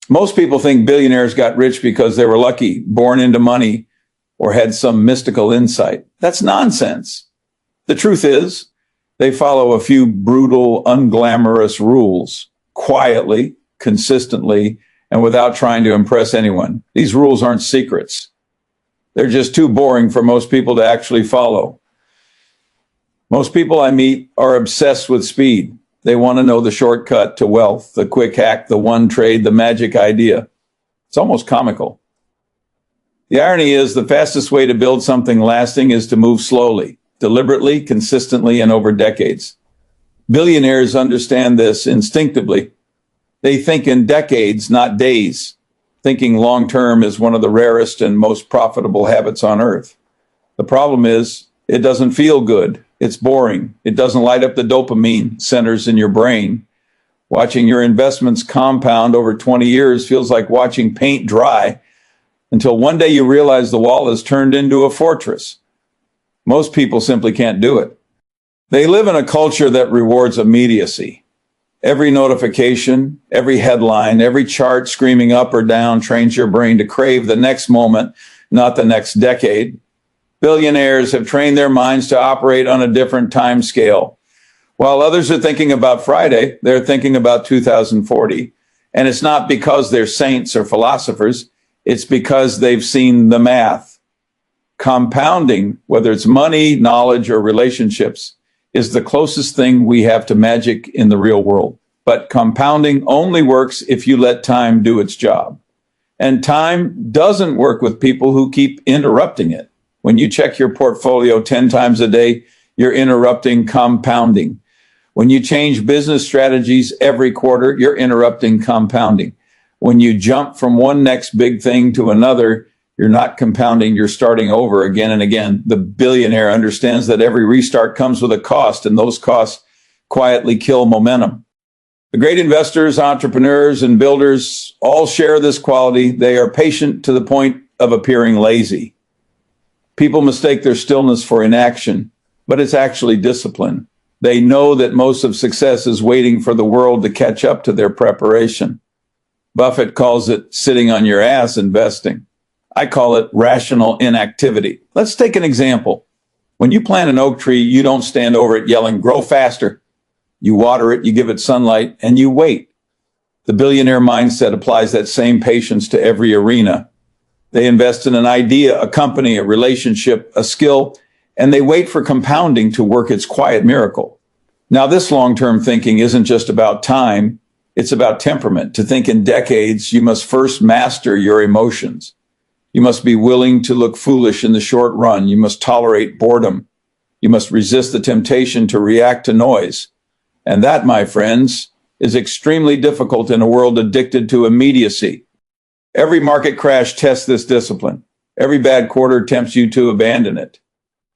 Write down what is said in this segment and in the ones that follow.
Most people think billionaires got rich because they were lucky, born into money, or had some mystical insight. That's nonsense. The truth is, they follow a few brutal, unglamorous rules, quietly, consistently, and without trying to impress anyone. These rules aren't secrets. They're just too boring for most people to actually follow. Most people I meet are obsessed with speed. They want to know the shortcut to wealth, the quick hack, the one trade, the magic idea. It's almost comical. The irony is the fastest way to build something lasting is to move slowly, deliberately, consistently, and over decades. Billionaires understand this instinctively. They think in decades, not days. Thinking long-term is one of the rarest and most profitable habits on earth. The problem is, it doesn't feel good. It's boring. It doesn't light up the dopamine centers in your brain. Watching your investments compound over 20 years feels like watching paint dry until one day you realize the wall has turned into a fortress. Most people simply can't do it. They live in a culture that rewards immediacy. Every notification, every headline, every chart screaming up or down trains your brain to crave the next moment, not the next decade. Billionaires have trained their minds to operate on a different time scale. While others are thinking about Friday, they're thinking about 2040. And it's not because they're saints or philosophers. It's because they've seen the math. Compounding, whether it's money, knowledge, or relationships, is the closest thing we have to magic in the real world. But compounding only works if you let time do its job. And time doesn't work with people who keep interrupting it. When you check your portfolio 10 times a day, you're interrupting compounding. When you change business strategies every quarter, you're interrupting compounding. When you jump from one next big thing to another, you're not compounding, you're starting over again and again. The billionaire understands that every restart comes with a cost, and those costs quietly kill momentum. The great investors, entrepreneurs, and builders all share this quality. They are patient to the point of appearing lazy. People mistake their stillness for inaction, but it's actually discipline. They know that most of success is waiting for the world to catch up to their preparation. Buffett calls it sitting on your ass investing. I call it rational inactivity. Let's take an example. When you plant an oak tree, you don't stand over it yelling, "Grow faster." You water it, you give it sunlight, and you wait. The billionaire mindset applies that same patience to every arena. They invest in an idea, a company, a relationship, a skill, and they wait for compounding to work its quiet miracle. Now, this long-term thinking isn't just about time, it's about temperament. To think in decades, you must first master your emotions. You must be willing to look foolish in the short run. You must tolerate boredom. You must resist the temptation to react to noise. And that, my friends, is extremely difficult in a world addicted to immediacy. Every market crash tests this discipline. Every bad quarter tempts you to abandon it.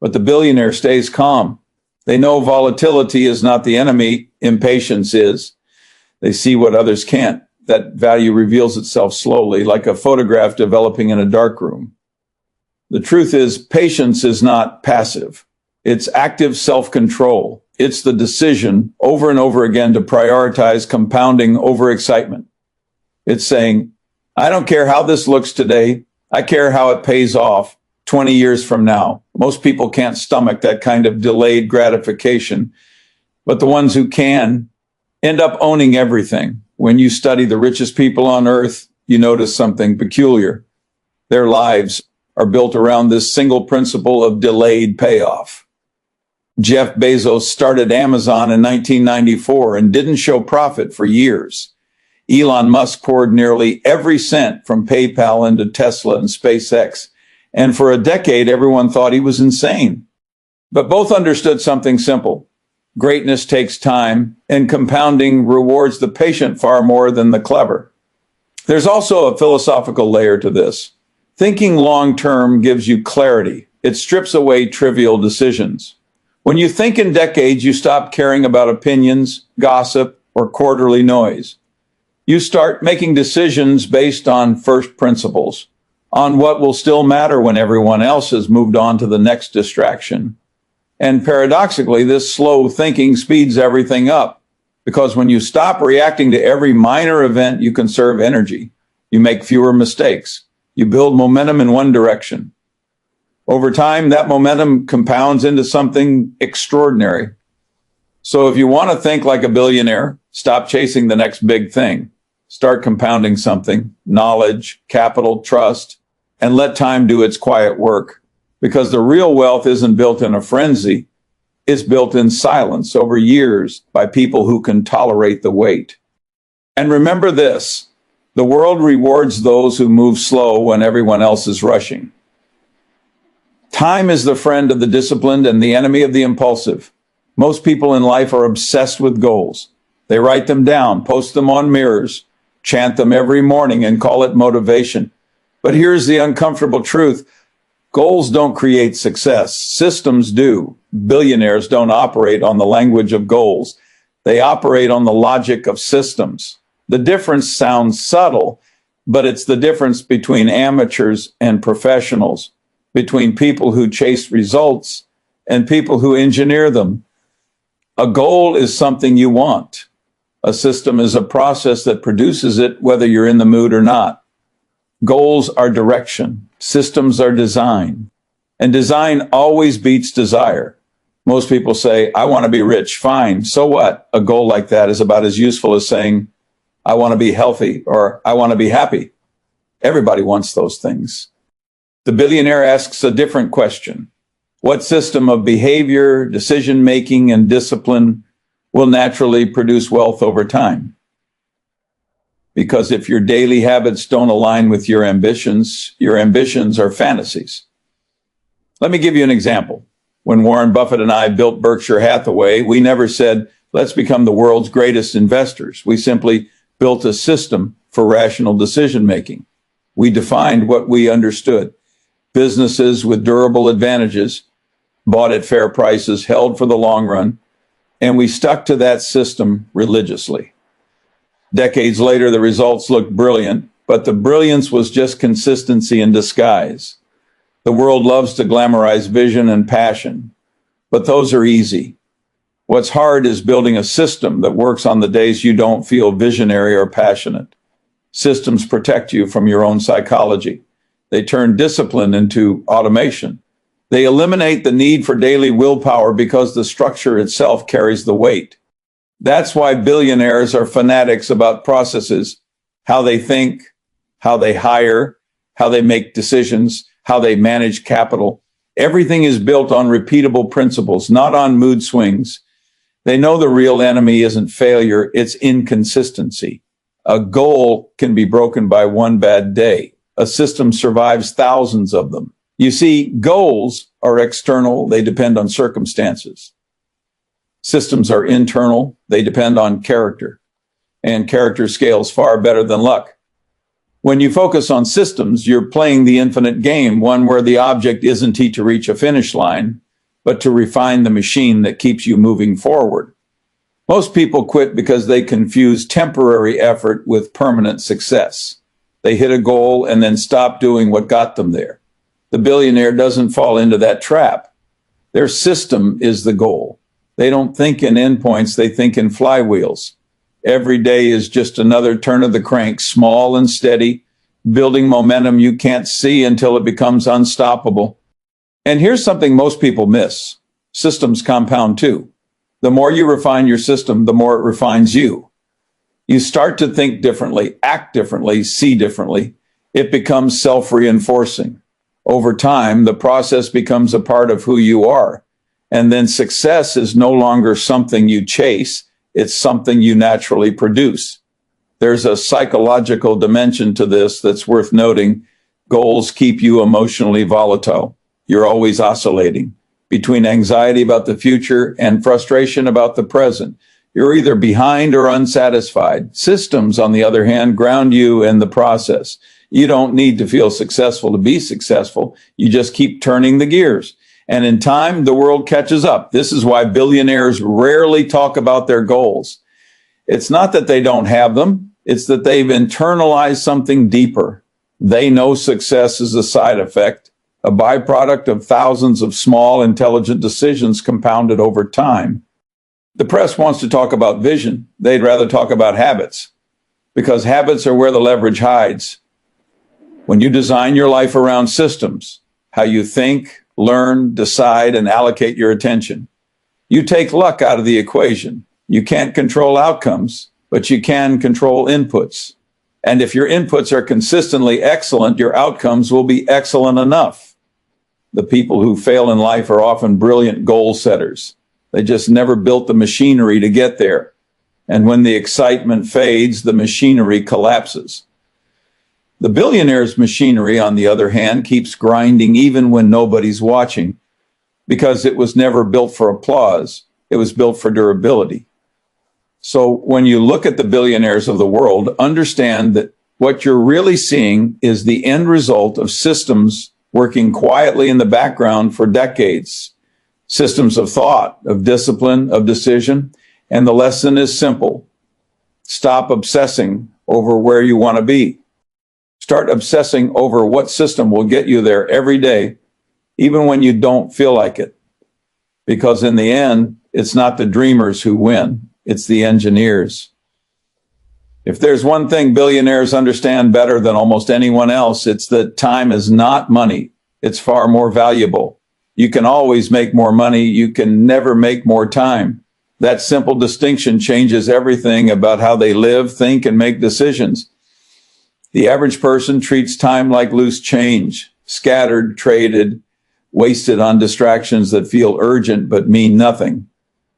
But the billionaire stays calm. They know volatility is not the enemy, impatience is. They see what others can't. That value reveals itself slowly, like a photograph developing in a dark room. The truth is, patience is not passive. It's active self-control. It's the decision over and over again to prioritize compounding over excitement. It's saying, I don't care how this looks today. I care how it pays off 20 years from now. Most people can't stomach that kind of delayed gratification, but the ones who can end up owning everything. When you study the richest people on earth, you notice something peculiar. Their lives are built around this single principle of delayed payoff. Jeff Bezos started Amazon in 1994 and didn't show profit for years. Elon Musk poured nearly every cent from PayPal into Tesla and SpaceX. And for a decade, everyone thought he was insane. But both understood something simple. Greatness takes time, and compounding rewards the patient far more than the clever. There's also a philosophical layer to this. Thinking long-term gives you clarity. It strips away trivial decisions. When you think in decades, you stop caring about opinions, gossip, or quarterly noise. You start making decisions based on first principles, on what will still matter when everyone else has moved on to the next distraction. And paradoxically, this slow thinking speeds everything up, because when you stop reacting to every minor event, you conserve energy. You make fewer mistakes. You build momentum in one direction. Over time, that momentum compounds into something extraordinary. So if you want to think like a billionaire, stop chasing the next big thing. Start compounding something, knowledge, capital, trust, and let time do its quiet work. Because the real wealth isn't built in a frenzy. It's built in silence over years by people who can tolerate the wait. And remember this, the world rewards those who move slow when everyone else is rushing. Time is the friend of the disciplined and the enemy of the impulsive. Most people in life are obsessed with goals. They write them down, post them on mirrors, chant them every morning and call it motivation. But here's the uncomfortable truth. Goals don't create success. Systems do. Billionaires don't operate on the language of goals. They operate on the logic of systems. The difference sounds subtle, but it's the difference between amateurs and professionals, between people who chase results and people who engineer them. A goal is something you want. A system is a process that produces it, whether you're in the mood or not. Goals are direction. Systems are design. And design always beats desire. Most people say, I want to be rich. Fine. So what? A goal like that is about as useful as saying, I want to be healthy or I want to be happy. Everybody wants those things. The billionaire asks a different question. What system of behavior, decision-making, and discipline will naturally produce wealth over time? Because if your daily habits don't align with your ambitions are fantasies. Let me give you an example. When Warren Buffett and I built Berkshire Hathaway, we never said, let's become the world's greatest investors. We simply built a system for rational decision-making. We defined what we understood. Businesses with durable advantages, bought at fair prices, held for the long run, and we stuck to that system religiously. Decades later, the results looked brilliant, but the brilliance was just consistency in disguise. The world loves to glamorize vision and passion, but those are easy. What's hard is building a system that works on the days you don't feel visionary or passionate. Systems protect you from your own psychology. They turn discipline into automation. They eliminate the need for daily willpower because the structure itself carries the weight. That's why billionaires are fanatics about processes, how they think, how they hire, how they make decisions, how they manage capital. Everything is built on repeatable principles, not on mood swings. They know the real enemy isn't failure, it's inconsistency. A goal can be broken by one bad day. A system survives thousands of them. You see, goals are external, they depend on circumstances. Systems are internal, they depend on character. And character scales far better than luck. When you focus on systems, you're playing the infinite game, one where the object isn't to reach a finish line, but to refine the machine that keeps you moving forward. Most people quit because they confuse temporary effort with permanent success. They hit a goal and then stop doing what got them there. The billionaire doesn't fall into that trap. Their system is the goal. They don't think in endpoints, they think in flywheels. Every day is just another turn of the crank, small and steady, building momentum you can't see until it becomes unstoppable. And here's something most people miss. Systems compound too. The more you refine your system, the more it refines you. You start to think differently, act differently, see differently. It becomes self-reinforcing. Over time, the process becomes a part of who you are. And then success is no longer something you chase. It's something you naturally produce. There's a psychological dimension to this that's worth noting. Goals keep you emotionally volatile. You're always oscillating between anxiety about the future and frustration about the present. You're either behind or unsatisfied. Systems, on the other hand, ground you in the process. You don't need to feel successful to be successful. You just keep turning the gears. And in time, the world catches up. This is why billionaires rarely talk about their goals. It's not that they don't have them. It's that they've internalized something deeper. They know success is a side effect, a byproduct of thousands of small, intelligent decisions compounded over time. The press wants to talk about vision. They'd rather talk about habits, because habits are where the leverage hides. When you design your life around systems, how you think, learn, decide, and allocate your attention, you take luck out of the equation. You can't control outcomes, but you can control inputs. And if your inputs are consistently excellent, your outcomes will be excellent enough. The people who fail in life are often brilliant goal setters. They just never built the machinery to get there. And when the excitement fades, the machinery collapses. The billionaire's machinery, on the other hand, keeps grinding even when nobody's watching, because it was never built for applause. It was built for durability. So when you look at the billionaires of the world, understand that what you're really seeing is the end result of systems working quietly in the background for decades. Systems of thought, of discipline, of decision. And the lesson is simple. Stop obsessing over where you want to be. Start obsessing over what system will get you there every day, even when you don't feel like it. Because in the end, it's not the dreamers who win. It's the engineers. If there's one thing billionaires understand better than almost anyone else, it's that time is not money. It's far more valuable. You can always make more money. You can never make more time. That simple distinction changes everything about how they live, think, and make decisions. The average person treats time like loose change, scattered, traded, wasted on distractions that feel urgent but mean nothing.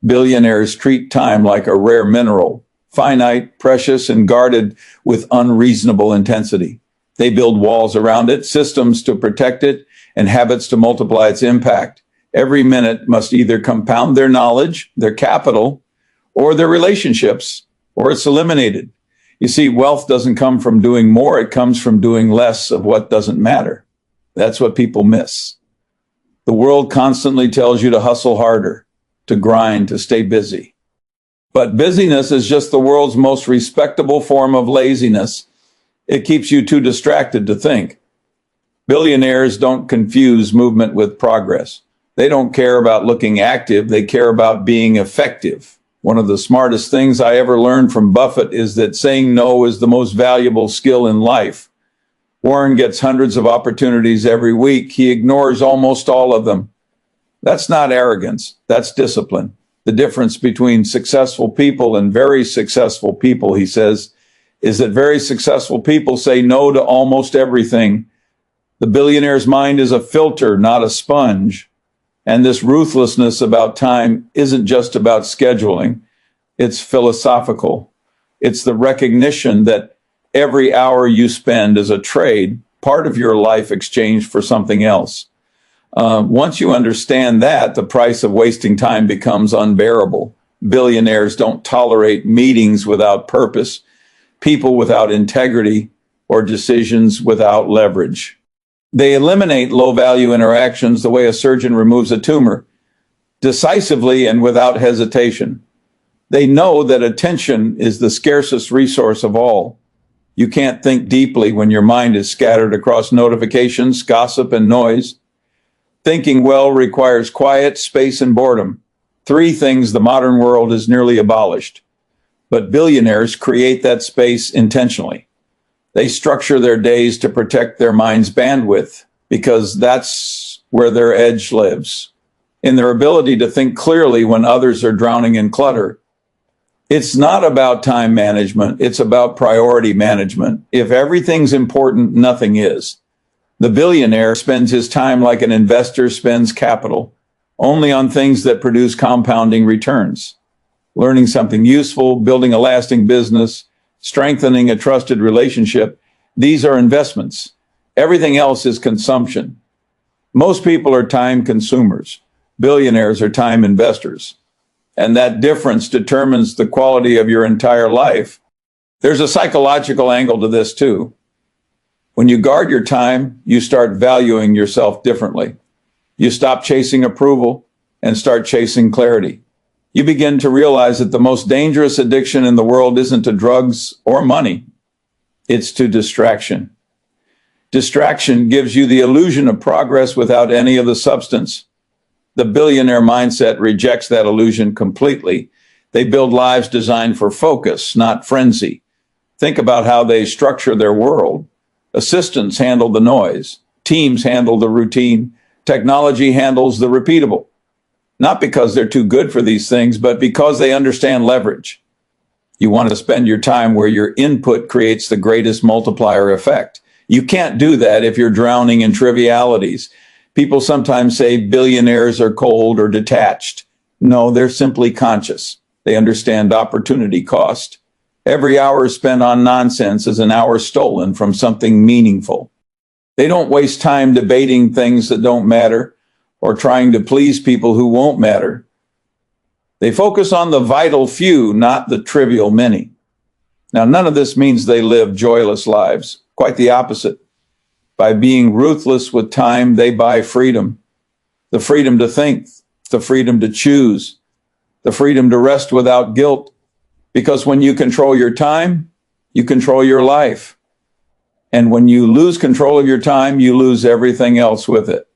Billionaires treat time like a rare mineral, finite, precious, and guarded with unreasonable intensity. They build walls around it, systems to protect it, and habits to multiply its impact. Every minute must either compound their knowledge, their capital, or their relationships, or it's eliminated. You see, wealth doesn't come from doing more. It comes from doing less of what doesn't matter. That's what people miss. The world constantly tells you to hustle harder, to grind, to stay busy. But busyness is just the world's most respectable form of laziness. It keeps you too distracted to think. Billionaires don't confuse movement with progress. They don't care about looking active. They care about being effective. One of the smartest things I ever learned from Buffett is that saying no is the most valuable skill in life. Warren gets hundreds of opportunities every week. He ignores almost all of them. That's not arrogance. That's discipline. The difference between successful people and very successful people, he says, is that very successful people say no to almost everything. The billionaire's mind is a filter, not a sponge. And this ruthlessness about time isn't just about scheduling. It's philosophical. It's the recognition that every hour you spend is a trade, part of your life exchanged for something else. Once you understand that, the price of wasting time becomes unbearable. Billionaires don't tolerate meetings without purpose, people without integrity, or decisions without leverage. They eliminate low-value interactions the way a surgeon removes a tumor, decisively and without hesitation. They know that attention is the scarcest resource of all. You can't think deeply when your mind is scattered across notifications, gossip, and noise. Thinking well requires quiet, space, and boredom. 3 things the modern world has nearly abolished. But billionaires create that space intentionally. They structure their days to protect their mind's bandwidth because that's where their edge lives, in their ability to think clearly when others are drowning in clutter. It's not about time management. It's about priority management. If everything's important, nothing is. The billionaire spends his time like an investor spends capital, only on things that produce compounding returns. Learning something useful, building a lasting business, strengthening a trusted relationship, these are investments. Everything else is consumption. Most people are time consumers. Billionaires are time investors. And that difference determines the quality of your entire life. There's a psychological angle to this too. When you guard your time, you start valuing yourself differently. You stop chasing approval and start chasing clarity. You begin to realize that the most dangerous addiction in the world isn't to drugs or money. It's to distraction. Distraction gives you the illusion of progress without any of the substance. The billionaire mindset rejects that illusion completely. They build lives designed for focus, not frenzy. Think about how they structure their world. Assistants handle the noise. Teams handle the routine. Technology handles the repeatable. Not because they're too good for these things, but because they understand leverage. You want to spend your time where your input creates the greatest multiplier effect. You can't do that if you're drowning in trivialities. People sometimes say billionaires are cold or detached. No, they're simply conscious. They understand opportunity cost. Every hour spent on nonsense is an hour stolen from something meaningful. They don't waste time debating things that don't matter or trying to please people who won't matter. They focus on the vital few, not the trivial many. Now, none of this means they live joyless lives. Quite the opposite. By being ruthless with time, they buy freedom. The freedom to think, the freedom to choose, the freedom to rest without guilt. Because when you control your time, you control your life. And when you lose control of your time, you lose everything else with it.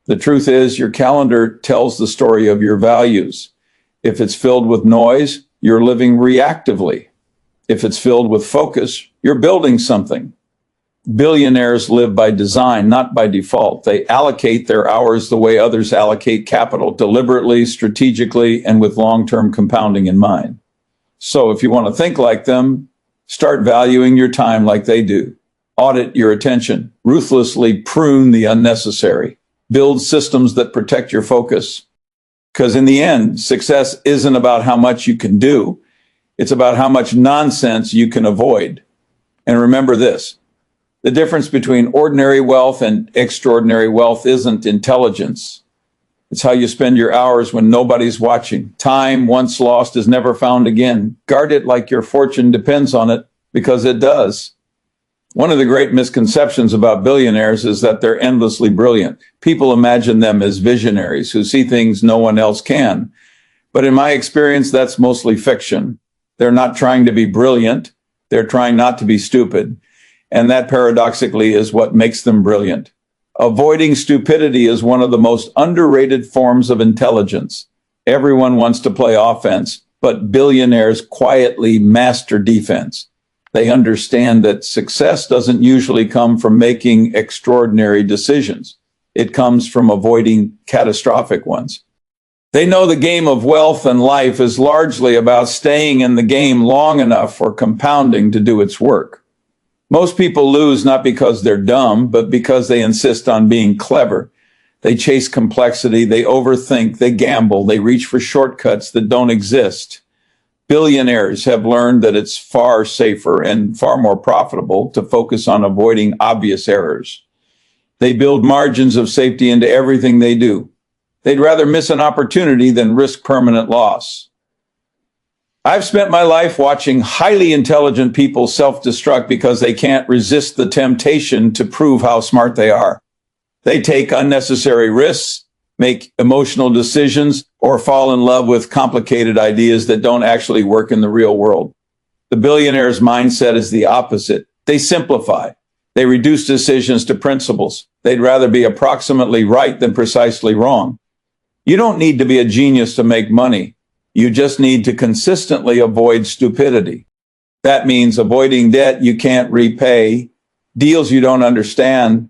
The truth is, your calendar tells the story of your values. If it's filled with noise, you're living reactively. If it's filled with focus, you're building something. Billionaires live by design, not by default. They allocate their hours the way others allocate capital, deliberately, strategically, and with long-term compounding in mind. So if you want to think like them, start valuing your time like they do. Audit your attention. Ruthlessly prune the unnecessary. Build systems that protect your focus. Because in the end, success isn't about how much you can do. It's about how much nonsense you can avoid. And remember this, the difference between ordinary wealth and extraordinary wealth isn't intelligence. It's how you spend your hours when nobody's watching. Time once lost is never found again. Guard it like your fortune depends on it, because it does. One of the great misconceptions about billionaires is that they're endlessly brilliant. People imagine them as visionaries who see things no one else can. But in my experience, that's mostly fiction. They're not trying to be brilliant. They're trying not to be stupid. And that paradoxically is what makes them brilliant. Avoiding stupidity is one of the most underrated forms of intelligence. Everyone wants to play offense, but billionaires quietly master defense. They understand that success doesn't usually come from making extraordinary decisions. It comes from avoiding catastrophic ones. They know the game of wealth and life is largely about staying in the game long enough for compounding to do its work. Most people lose not because they're dumb, but because they insist on being clever. They chase complexity, they overthink, they gamble, they reach for shortcuts that don't exist. Billionaires have learned that it's far safer and far more profitable to focus on avoiding obvious errors. They build margins of safety into everything they do. They'd rather miss an opportunity than risk permanent loss. I've spent my life watching highly intelligent people self-destruct because they can't resist the temptation to prove how smart they are. They take unnecessary risks, make emotional decisions, or fall in love with complicated ideas that don't actually work in the real world. The billionaire's mindset is the opposite. They simplify. They reduce decisions to principles. They'd rather be approximately right than precisely wrong. You don't need to be a genius to make money. You just need to consistently avoid stupidity. That means avoiding debt you can't repay, deals you don't understand,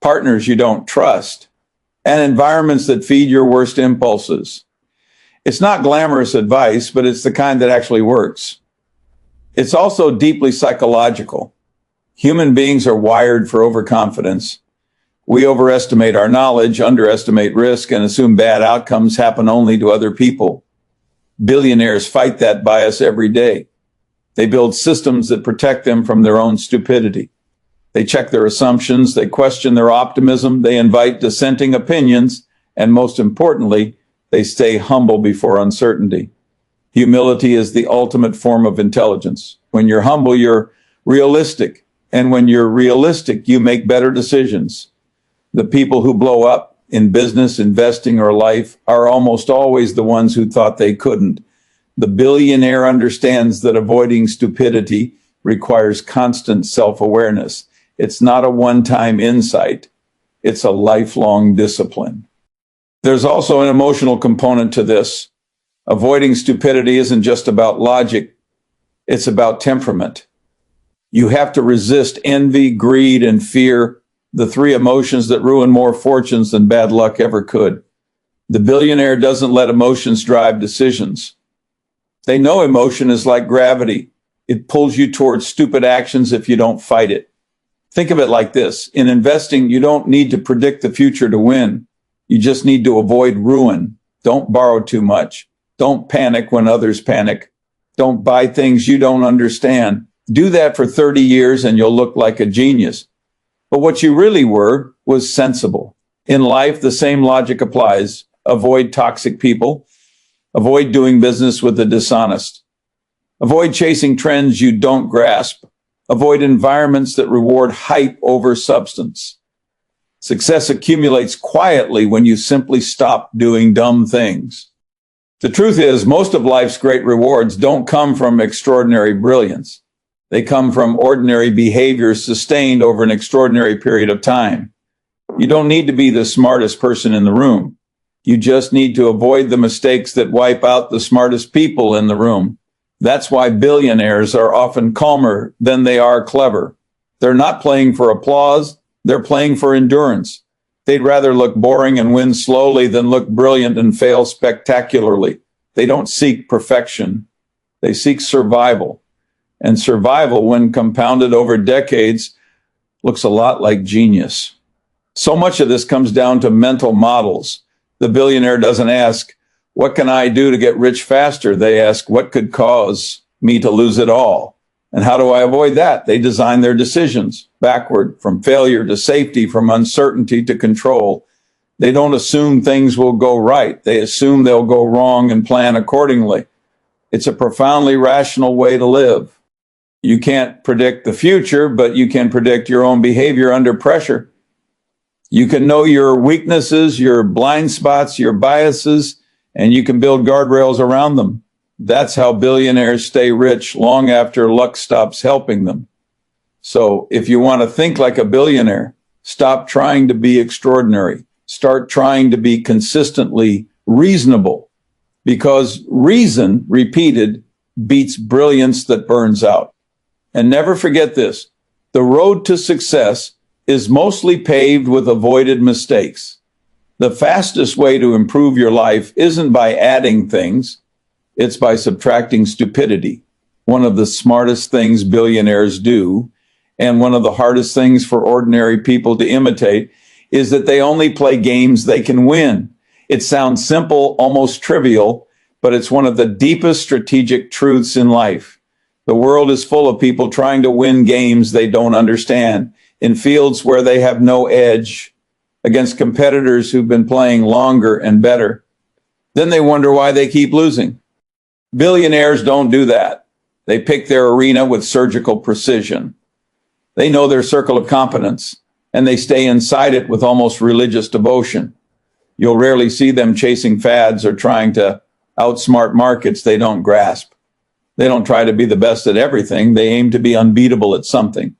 partners you don't trust, and environments that feed your worst impulses. It's not glamorous advice, but it's the kind that actually works. It's also deeply psychological. Human beings are wired for overconfidence. We overestimate our knowledge, underestimate risk, and assume bad outcomes happen only to other people. Billionaires fight that bias every day. They build systems that protect them from their own stupidity. They check their assumptions, they question their optimism, they invite dissenting opinions, and most importantly, they stay humble before uncertainty. Humility is the ultimate form of intelligence. When you're humble, you're realistic. And when you're realistic, you make better decisions. The people who blow up in business, investing, or life are almost always the ones who thought they couldn't. The billionaire understands that avoiding stupidity requires constant self-awareness. It's not a one-time insight. It's a lifelong discipline. There's also an emotional component to this. Avoiding stupidity isn't just about logic. It's about temperament. You have to resist envy, greed, and fear, the three emotions that ruin more fortunes than bad luck ever could. The billionaire doesn't let emotions drive decisions. They know emotion is like gravity. It pulls you towards stupid actions if you don't fight it. Think of it like this. In investing, you don't need to predict the future to win. You just need to avoid ruin. Don't borrow too much. Don't panic when others panic. Don't buy things you don't understand. Do that for 30 years and you'll look like a genius. But what you really were was sensible. In life, the same logic applies. Avoid toxic people. Avoid doing business with the dishonest. Avoid chasing trends you don't grasp. Avoid environments that reward hype over substance. Success accumulates quietly when you simply stop doing dumb things. The truth is, most of life's great rewards don't come from extraordinary brilliance. They come from ordinary behaviors sustained over an extraordinary period of time. You don't need to be the smartest person in the room. You just need to avoid the mistakes that wipe out the smartest people in the room. That's why billionaires are often calmer than they are clever. They're not playing for applause. They're playing for endurance. They'd rather look boring and win slowly than look brilliant and fail spectacularly. They don't seek perfection. They seek survival. And survival, when compounded over decades, looks a lot like genius. So much of this comes down to mental models. The billionaire doesn't ask, what can I do to get rich faster? They ask, what could cause me to lose it all? And how do I avoid that? They design their decisions backward, from failure to safety, from uncertainty to control. They don't assume things will go right. They assume they'll go wrong and plan accordingly. It's a profoundly rational way to live. You can't predict the future, but you can predict your own behavior under pressure. You can know your weaknesses, your blind spots, your biases, and you can build guardrails around them. That's how billionaires stay rich long after luck stops helping them. So if you want to think like a billionaire, stop trying to be extraordinary. Start trying to be consistently reasonable, because reason repeated beats brilliance that burns out. And never forget this. The road to success is mostly paved with avoided mistakes. The fastest way to improve your life isn't by adding things. It's by subtracting stupidity. One of the smartest things billionaires do, and one of the hardest things for ordinary people to imitate, is that they only play games they can win. It sounds simple, almost trivial, but it's one of the deepest strategic truths in life. The world is full of people trying to win games they don't understand, in fields where they have no edge, against competitors who've been playing longer and better. Then they wonder why they keep losing. Billionaires don't do that. They pick their arena with surgical precision. They know their circle of competence, and they stay inside it with almost religious devotion. You'll rarely see them chasing fads or trying to outsmart markets they don't grasp. They don't try to be the best at everything. They aim to be unbeatable at something.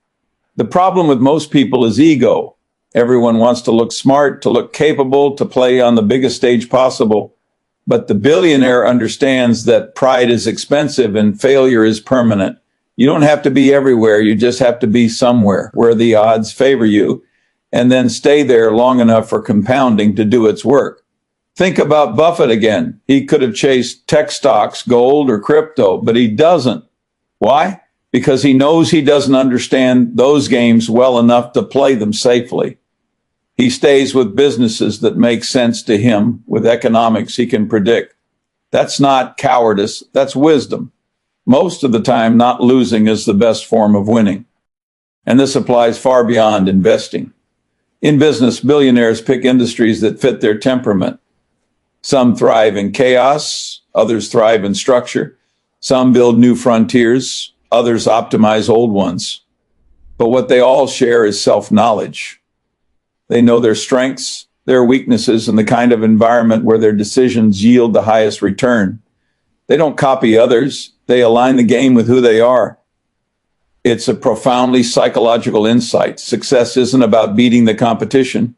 The problem with most people is ego. Everyone wants to look smart, to look capable, to play on the biggest stage possible. But the billionaire understands that pride is expensive and failure is permanent. You don't have to be everywhere. You just have to be somewhere where the odds favor you, and then stay there long enough for compounding to do its work. Think about Buffett again. He could have chased tech stocks, gold, or crypto, but he doesn't. Why? Because he knows he doesn't understand those games well enough to play them safely. He stays with businesses that make sense to him, with economics he can predict. That's not cowardice, that's wisdom. Most of the time, not losing is the best form of winning. And this applies far beyond investing. In business, billionaires pick industries that fit their temperament. Some thrive in chaos, others thrive in structure. Some build new frontiers, others optimize old ones. But what they all share is self-knowledge. They know their strengths, their weaknesses, and the kind of environment where their decisions yield the highest return. They don't copy others. They align the game with who they are. It's a profoundly psychological insight. Success isn't about beating the competition.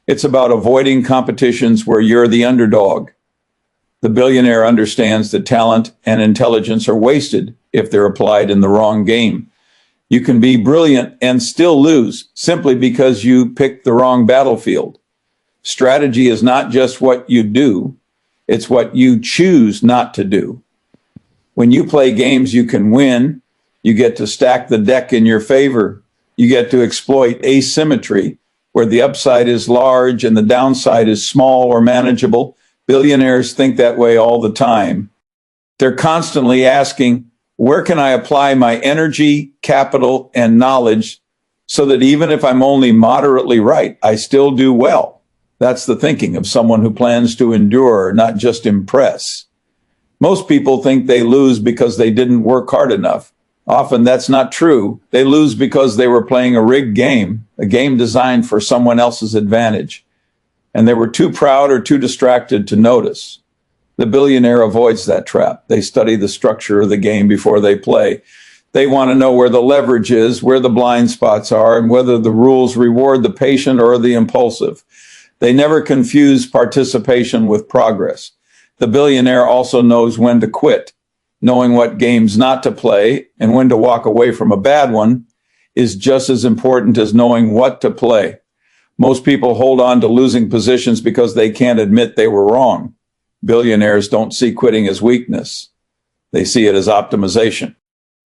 It's about avoiding competitions where you're the underdog. The billionaire understands that talent and intelligence are wasted if they're applied in the wrong game. You can be brilliant and still lose simply because you picked the wrong battlefield. Strategy is not just what you do, it's what you choose not to do. When you play games you can win, you get to stack the deck in your favor. You get to exploit asymmetry, where the upside is large and the downside is small or manageable. Billionaires think that way all the time. They're constantly asking, where can I apply my energy, capital, and knowledge so that even if I'm only moderately right, I still do well? That's the thinking of someone who plans to endure, not just impress. Most people think they lose because they didn't work hard enough. Often that's not true. They lose because they were playing a rigged game, a game designed for someone else's advantage. And they were too proud or too distracted to notice. The billionaire avoids that trap. They study the structure of the game before they play. They want to know where the leverage is, where the blind spots are, and whether the rules reward the patient or the impulsive. They never confuse participation with progress. The billionaire also knows when to quit. Knowing what games not to play and when to walk away from a bad one is just as important as knowing what to play. Most people hold on to losing positions because they can't admit they were wrong. Billionaires don't see quitting as weakness. They see it as optimization.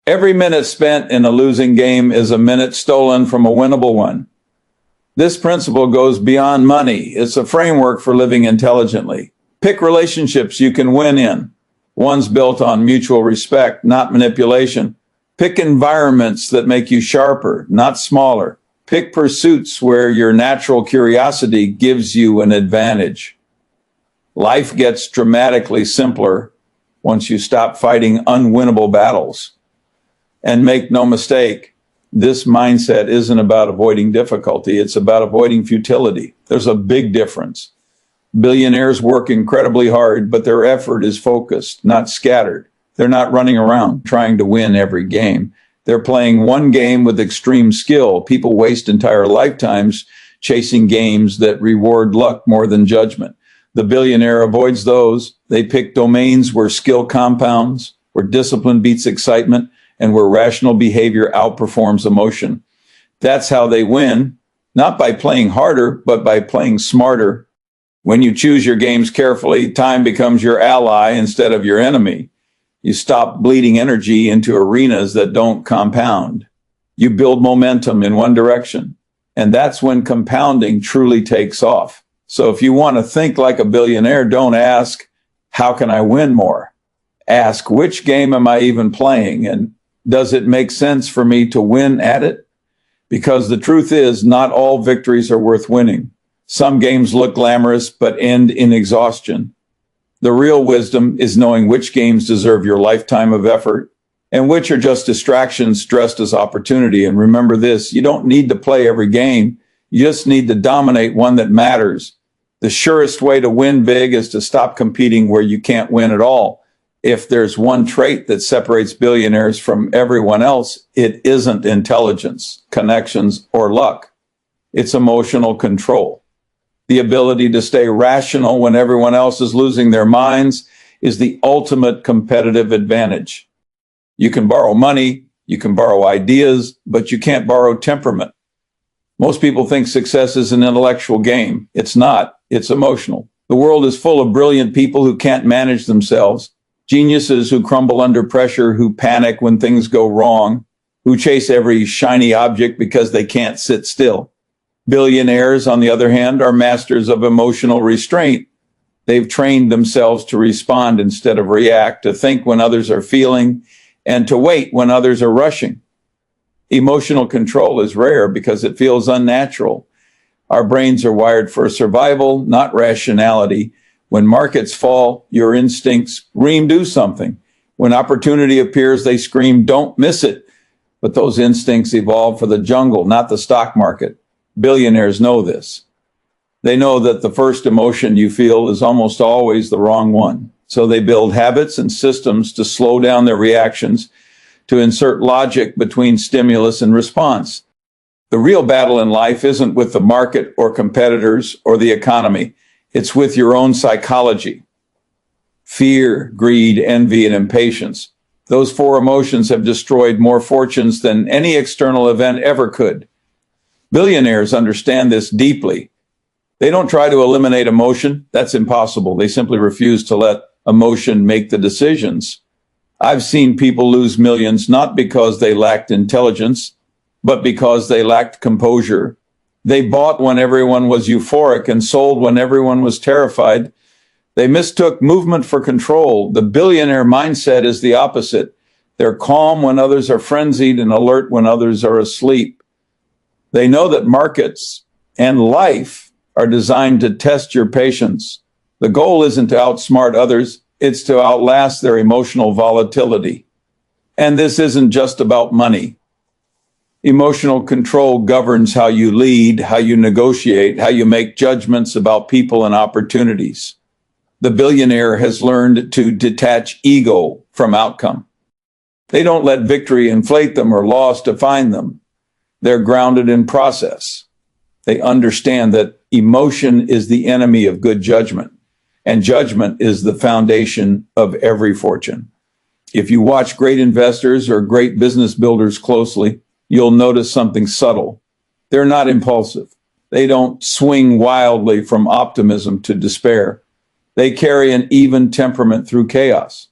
Every minute spent in a losing game is a minute stolen from a winnable one. This principle goes beyond money. It's a framework for living intelligently. Pick relationships you can win in. One's built on mutual respect, not manipulation. Pick environments that make you sharper, not smaller. Pick pursuits where your natural curiosity gives you an advantage. Life gets dramatically simpler once you stop fighting unwinnable battles. And make no mistake, this mindset isn't about avoiding difficulty. It's about avoiding futility. There's a big difference. Billionaires work incredibly hard, but their effort is focused, not scattered. They're not running around trying to win every game. They're playing one game with extreme skill. People waste entire lifetimes chasing games that reward luck more than judgment. The billionaire avoids those. They pick domains where skill compounds, where discipline beats excitement, and where rational behavior outperforms emotion. That's how they win, not by playing harder, but by playing smarter. When you choose your games carefully, time becomes your ally instead of your enemy. You stop bleeding energy into arenas that don't compound. You build momentum in one direction. And that's when compounding truly takes off. So if you want to think like a billionaire, don't ask, how can I win more? Ask, which game am I even playing? And does it make sense for me to win at it? Because the truth is, not all victories are worth winning. Some games look glamorous, but end in exhaustion. The real wisdom is knowing which games deserve your lifetime of effort and which are just distractions dressed as opportunity. And remember this, you don't need to play every game. You just need to dominate one that matters. The surest way to win big is to stop competing where you can't win at all. If there's one trait that separates billionaires from everyone else, it isn't intelligence, connections, or luck. It's emotional control. The ability to stay rational when everyone else is losing their minds is the ultimate competitive advantage. You can borrow money, you can borrow ideas, but you can't borrow temperament. Most people think success is an intellectual game. It's not. It's emotional. The world is full of brilliant people who can't manage themselves, geniuses who crumble under pressure, who panic when things go wrong, who chase every shiny object because they can't sit still. Billionaires, on the other hand, are masters of emotional restraint. They've trained themselves to respond instead of react, to think when others are feeling, and to wait when others are rushing. Emotional control is rare because it feels unnatural. Our brains are wired for survival, not rationality. When markets fall, your instincts scream, do something. When opportunity appears, they scream, don't miss it. But those instincts evolve for the jungle, not the stock market. Billionaires know this. They know that the first emotion you feel is almost always the wrong one. So they build habits and systems to slow down their reactions, to insert logic between stimulus and response. The real battle in life isn't with the market or competitors or the economy. It's with your own psychology. Fear, greed, envy, and impatience Those four emotions have destroyed more fortunes than any external event ever could. Billionaires understand this deeply. They don't try to eliminate emotion. That's impossible. They simply refuse to let emotion make the decisions. I've seen people lose millions not because they lacked intelligence, but because they lacked composure. They bought when everyone was euphoric and sold when everyone was terrified. They mistook movement for control. The billionaire mindset is the opposite. They're calm when others are frenzied and alert when others are asleep. They know that markets and life are designed to test your patience. The goal isn't to outsmart others, it's to outlast their emotional volatility. And this isn't just about money. Emotional control governs how you lead, how you negotiate, how you make judgments about people and opportunities. The billionaire has learned to detach ego from outcome. They don't let victory inflate them or loss define them. They're grounded in process. They understand that emotion is the enemy of good judgment, and judgment is the foundation of every fortune. If you watch great investors or great business builders closely, you'll notice something subtle. They're not impulsive. They don't swing wildly from optimism to despair. They carry an even temperament through chaos.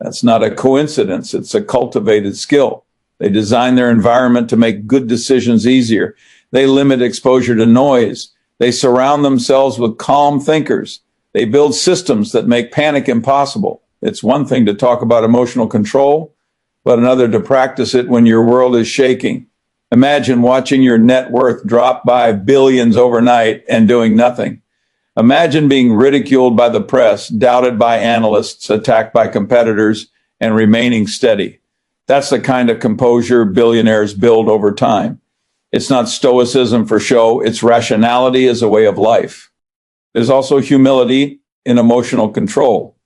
That's not a coincidence. It's a cultivated skill. They design their environment to make good decisions easier. They limit exposure to noise. They surround themselves with calm thinkers. They build systems that make panic impossible. It's one thing to talk about emotional control, but another to practice it when your world is shaking. Imagine watching your net worth drop by billions overnight and doing nothing. Imagine being ridiculed by the press, doubted by analysts, attacked by competitors, and remaining steady. That's the kind of composure billionaires build over time. It's not stoicism for show, it's rationality as a way of life. There's also humility in emotional control.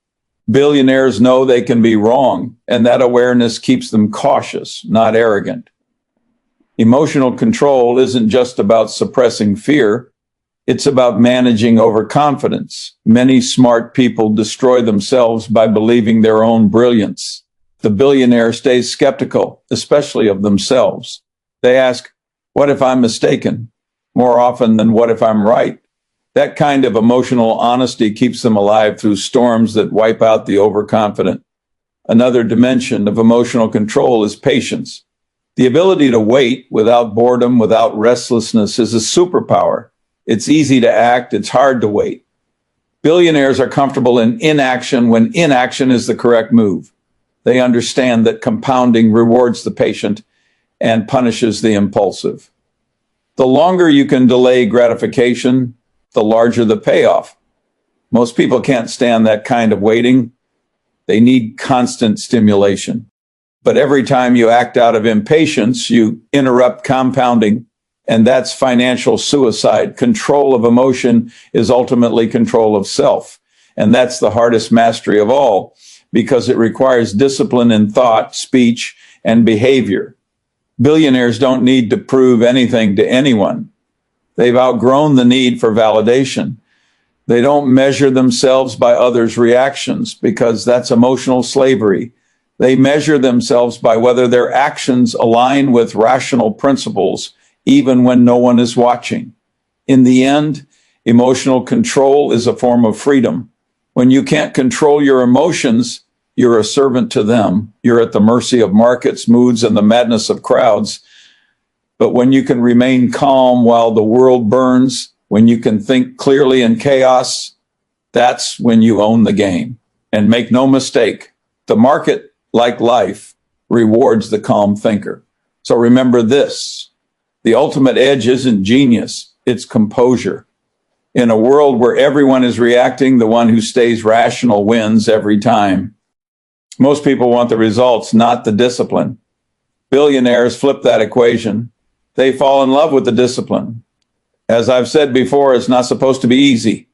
Billionaires know they can be wrong, and that awareness keeps them cautious, not arrogant. Emotional control isn't just about suppressing fear. It's about managing overconfidence. Many smart people destroy themselves by believing their own brilliance. The billionaire stays skeptical, especially of themselves. They ask, what if I'm mistaken? More often than what if I'm right? That kind of emotional honesty keeps them alive through storms that wipe out the overconfident. Another dimension of emotional control is patience. The ability to wait without boredom, without restlessness is a superpower. It's easy to act, it's hard to wait. Billionaires are comfortable in inaction when inaction is the correct move. They understand that compounding rewards the patient and punishes the impulsive. The longer you can delay gratification, the larger the payoff. Most people can't stand that kind of waiting. They need constant stimulation. But every time you act out of impatience, you interrupt compounding, and that's financial suicide. Control of emotion is ultimately control of self. And that's the hardest mastery of all, because it requires discipline in thought, speech, and behavior. Billionaires don't need to prove anything to anyone. They've outgrown the need for validation. They don't measure themselves by others' reactions because that's emotional slavery. They measure themselves by whether their actions align with rational principles, even when no one is watching. In the end, emotional control is a form of freedom. When you can't control your emotions, you're a servant to them. You're at the mercy of markets, moods, and the madness of crowds. But when you can remain calm while the world burns, when you can think clearly in chaos, that's when you own the game. And make no mistake, the market, like life, rewards the calm thinker. So remember this, the ultimate edge isn't genius, it's composure. In a world where everyone is reacting, the one who stays rational wins every time. Most people want the results, not the discipline. Billionaires flip that equation. They fall in love with the discipline. As I've said before, it's not supposed to be easy.